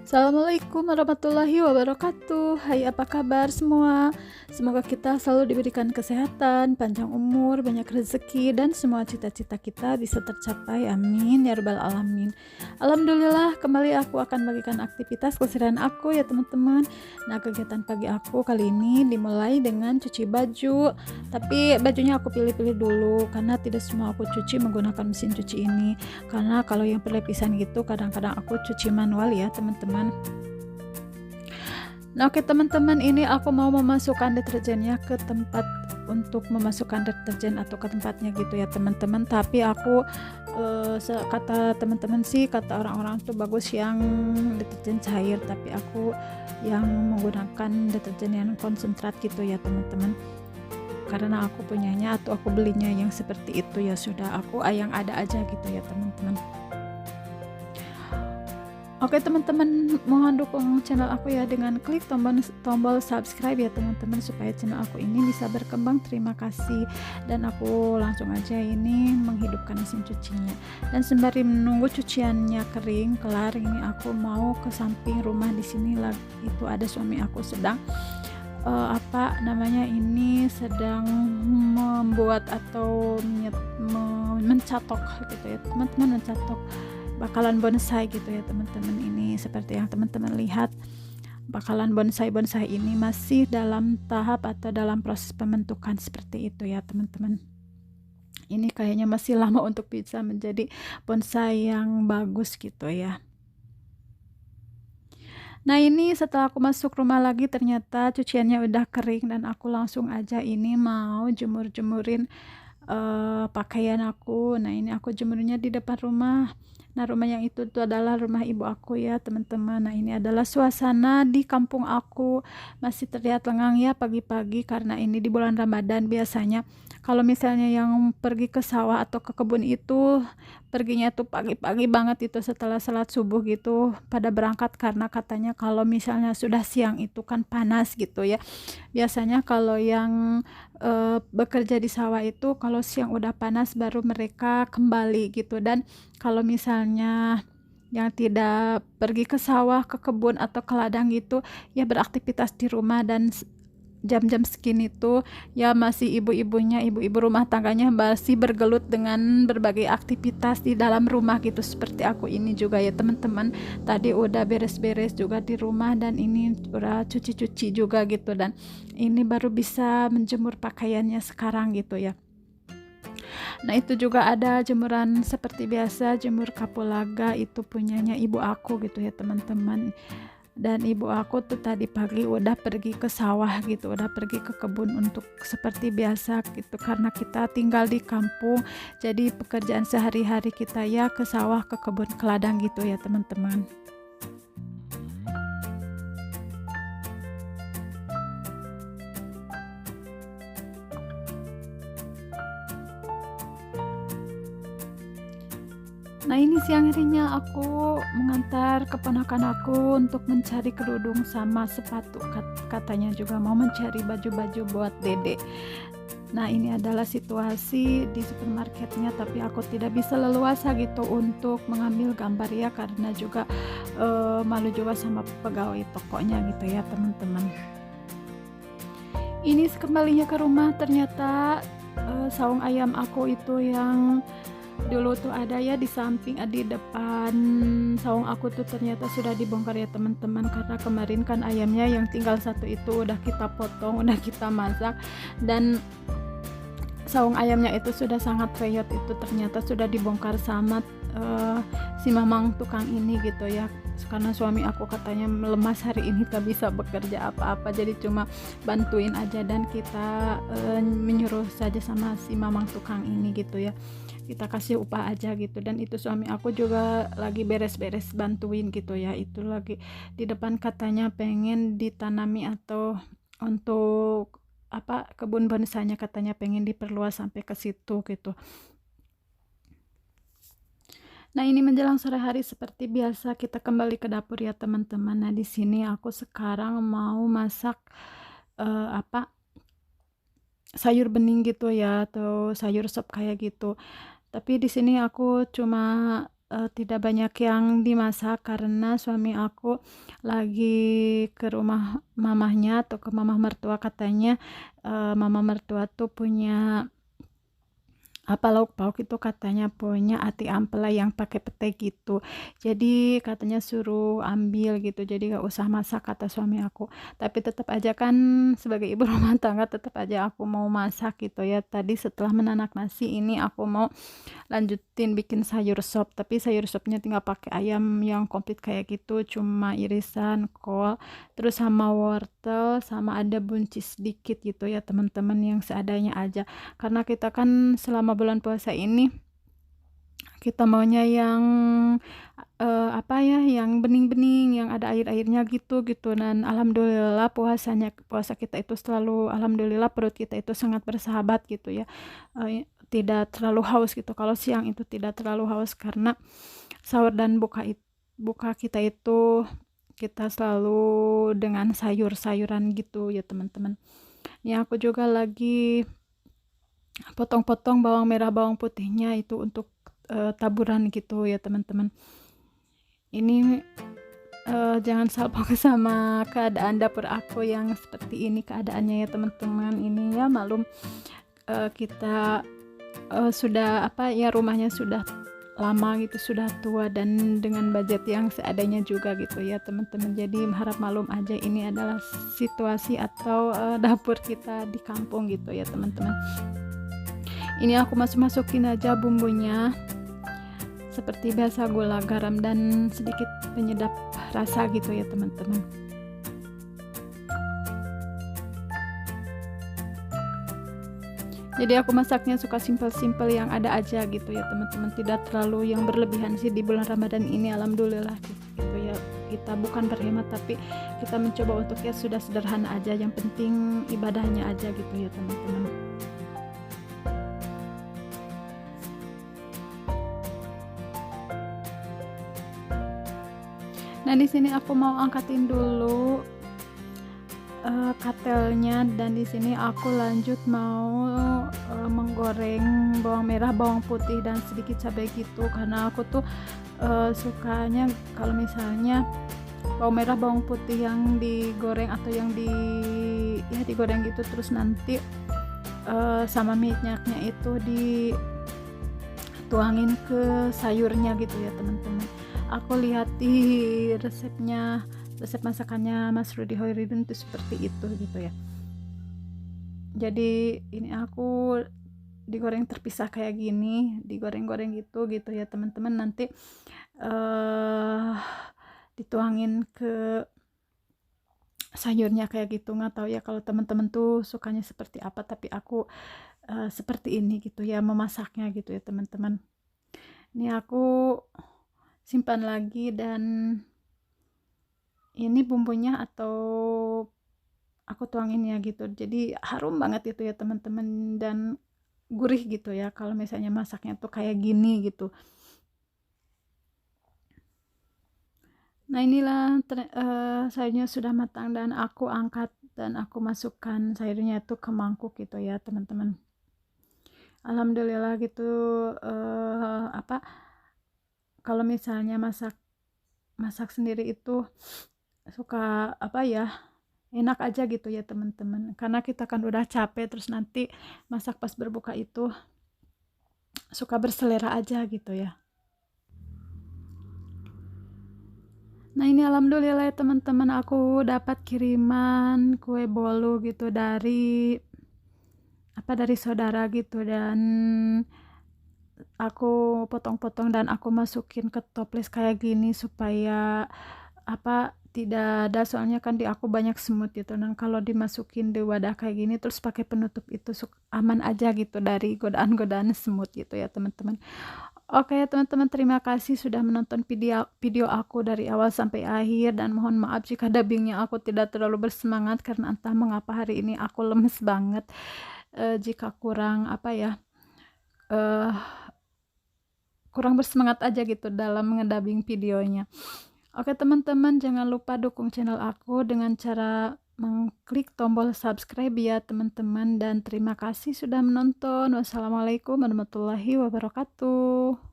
Assalamualaikum warahmatullahi wabarakatuh. Hai, apa kabar semua? Semoga kita selalu diberikan kesehatan, panjang umur, banyak rezeki, dan semua cita-cita kita bisa tercapai. Amin ya rabbal alamin. Alhamdulillah, kembali aku akan bagikan aktivitas keseharian aku ya teman-teman. Nah, kegiatan pagi aku kali ini dimulai dengan cuci baju. Tapi bajunya aku pilih-pilih dulu karena tidak semua aku cuci menggunakan mesin cuci ini. Karena kalau yang perlepisan gitu kadang-kadang aku cuci manual ya teman-teman. Nah, oke teman-teman, ini aku mau memasukkan deterjennya ke tempat untuk memasukkan deterjen atau ke tempatnya gitu ya teman-teman. Tapi aku kata teman-teman sih, kata orang-orang tuh bagus yang deterjen cair, tapi aku yang menggunakan deterjen yang konsentrat gitu ya teman-teman. Karena aku punyanya atau aku belinya yang seperti itu, ya sudah aku yang ada aja gitu ya teman-teman. Oke teman-teman, mohon dukung channel aku ya dengan klik tombol subscribe ya teman-teman, supaya channel aku ini bisa berkembang. Terima kasih. Dan aku langsung aja ini menghidupkan mesin cucinya. Dan sembari menunggu cuciannya kering kelar, ini aku mau ke samping rumah. Di sini itu ada suami aku sedang sedang membuat atau mencatok gitu ya teman-teman, mencatok bakalan bonsai gitu ya teman-teman. Ini seperti yang teman-teman lihat, bakalan bonsai ini masih dalam tahap atau dalam proses pembentukan seperti itu ya teman-teman. Ini kayaknya masih lama untuk bisa menjadi bonsai yang bagus gitu ya. Nah, ini setelah aku masuk rumah lagi, ternyata cuciannya udah kering dan aku langsung aja ini mau jemur-jemurin pakaian aku. Nah, ini aku jemurnya di depan rumah. Nah, rumah yang itu tuh adalah rumah ibu aku ya teman-teman. Nah, ini adalah suasana di kampung aku, masih terlihat lengang ya pagi-pagi karena ini di bulan Ramadan. Biasanya kalau misalnya yang pergi ke sawah atau ke kebun itu perginya tuh pagi-pagi banget, itu setelah salat subuh gitu pada berangkat, karena katanya kalau misalnya sudah siang itu kan panas gitu ya. Biasanya kalau yang bekerja di sawah itu kalau siang udah panas baru mereka kembali gitu. Dan kalau misalnya yang tidak pergi ke sawah, ke kebun atau ke ladang gitu ya, beraktivitas di rumah. Dan jam-jam segini tuh ya masih ibu-ibu rumah tangganya masih bergelut dengan berbagai aktivitas di dalam rumah gitu, seperti aku ini juga ya teman-teman. Tadi udah beres-beres juga di rumah dan ini udah cuci-cuci juga gitu, dan ini baru bisa menjemur pakaiannya sekarang gitu ya. Nah, itu juga ada jemuran seperti biasa, jemur kapulaga, itu punyanya ibu aku gitu ya teman-teman. Dan ibu aku tuh tadi pagi udah pergi ke sawah gitu, udah pergi ke kebun untuk seperti biasa gitu, karena kita tinggal di kampung, jadi pekerjaan sehari-hari kita ya ke sawah, ke kebun, ke ladang gitu ya teman-teman. Nah, ini siang harinya aku mengantar keponakan aku untuk mencari kerudung sama sepatu, katanya juga mau mencari baju-baju buat dede. Nah, ini adalah situasi di supermarketnya, tapi aku tidak bisa leluasa gitu untuk mengambil gambar ya, karena juga malu juga sama pegawai tokonya gitu ya teman-teman. Ini kembalinya ke rumah, ternyata saung ayam aku itu yang dulu tuh ada ya di samping, di depan saung aku tuh ternyata sudah dibongkar ya teman-teman, karena kemarin kan ayamnya yang tinggal satu itu udah kita potong, udah kita masak, dan saung ayamnya itu sudah sangat reot, itu ternyata sudah dibongkar sama si mamang tukang ini gitu ya, karena suami aku katanya lemas hari ini tak bisa bekerja apa-apa, jadi cuma bantuin aja dan kita menyuruh saja sama si mamang tukang ini gitu ya, kita kasih upah aja gitu. Dan itu suami aku juga lagi beres-beres bantuin gitu ya, itu lagi di depan katanya pengen ditanami atau untuk kebun bonsainya katanya pengen diperluas sampai ke situ gitu. Nah, ini menjelang sore hari seperti biasa kita kembali ke dapur ya teman-teman. Nah, di sini aku sekarang mau masak sayur bening gitu ya, atau sayur sop kayak gitu. Tapi di sini aku cuma tidak banyak yang dimasak karena suami aku lagi ke rumah mamahnya atau ke mamah mertua. Katanya mama mertua tuh punya apa lauk pauk itu, katanya punya ati ampela yang pakai pete gitu, jadi katanya suruh ambil gitu, jadi gak usah masak kata suami aku. Tapi tetap aja kan sebagai ibu rumah tangga tetap aja aku mau masak gitu ya. Tadi setelah menanak nasi ini aku mau lanjutin bikin sayur sop, tapi sayur sopnya tinggal pakai ayam yang komplit kayak gitu, cuma irisan kol terus sama wortel sama ada buncis sedikit gitu ya teman-teman, yang seadanya aja. Karena kita kan selama bulan puasa ini kita maunya yang apa ya, yang bening-bening, yang ada air-airnya gitu gitu. Dan alhamdulillah puasa kita itu selalu, alhamdulillah perut kita itu sangat bersahabat gitu ya. Tidak terlalu haus gitu. Kalau siang itu tidak terlalu haus karena sahur dan buka kita itu kita selalu dengan sayur-sayuran gitu ya teman-teman. Ini aku juga lagi potong-potong bawang merah bawang putihnya itu untuk taburan gitu ya teman-teman. Ini jangan salpok sama keadaan dapur aku yang seperti ini keadaannya ya teman-teman. Ini ya malum kita sudah apa ya, rumahnya sudah lama gitu, sudah tua dan dengan budget yang seadanya juga gitu ya teman-teman. Jadi harap malum aja, ini adalah situasi atau dapur kita di kampung gitu ya teman-teman. Ini aku masukin aja bumbunya seperti biasa, gula, garam dan sedikit penyedap rasa gitu ya teman-teman. Jadi aku masaknya suka simpel-simpel yang ada aja gitu ya teman-teman, tidak terlalu yang berlebihan sih di bulan Ramadan ini. Alhamdulillah gitu ya, kita bukan berhemat tapi kita mencoba untuk ya sudah sederhana aja, yang penting ibadahnya aja gitu ya teman-teman. Nah di sini aku mau angkatin dulu katelnya, dan di sini aku lanjut mau menggoreng bawang merah bawang putih dan sedikit cabai gitu, karena aku tuh sukanya kalau misalnya bawang merah bawang putih yang digoreng atau yang digoreng gitu, terus nanti sama minyaknya itu dituangin ke sayurnya gitu ya teman-teman. Aku lihat di resep masakannya Mas Rudy Hoiridin itu seperti itu gitu ya. Jadi ini aku digoreng terpisah kayak gini, digoreng-goreng gitu ya teman-teman. Nanti dituangin ke sayurnya kayak gitu. Nggak tahu ya kalau teman-teman tuh sukanya seperti apa, tapi aku seperti ini gitu ya memasaknya gitu ya teman-teman. Ini aku simpan lagi, dan ini bumbunya atau aku tuangin ya gitu, jadi harum banget itu ya teman-teman, dan gurih gitu ya kalau misalnya masaknya tuh kayak gini gitu. Nah inilah sayurnya sudah matang dan aku angkat dan aku masukkan sayurnya itu ke mangkuk gitu ya teman-teman. Alhamdulillah gitu. Apa, kalau misalnya masak sendiri itu suka apa ya, enak aja gitu ya teman-teman, karena kita kan udah capek, terus nanti masak pas berbuka itu suka berselera aja gitu ya. Nah ini alhamdulillah ya teman-teman, aku dapat kiriman kue bolu gitu dari saudara gitu, dan aku potong-potong dan aku masukin ke toples kayak gini supaya tidak ada, soalnya kan di aku banyak semut gitu, dan kalau dimasukin di wadah kayak gini terus pakai penutup itu aman aja gitu dari godaan-godaan semut gitu ya teman-teman. Oke teman-teman, terima kasih sudah menonton video aku dari awal sampai akhir, dan mohon maaf jika dubbingnya aku tidak terlalu bersemangat karena entah mengapa hari ini aku lemes banget. Jika kurang kurang bersemangat aja gitu dalam ngedubbing videonya. Oke teman-teman, jangan lupa dukung channel aku dengan cara mengklik tombol subscribe ya teman-teman, dan terima kasih sudah menonton. Wassalamualaikum warahmatullahi wabarakatuh.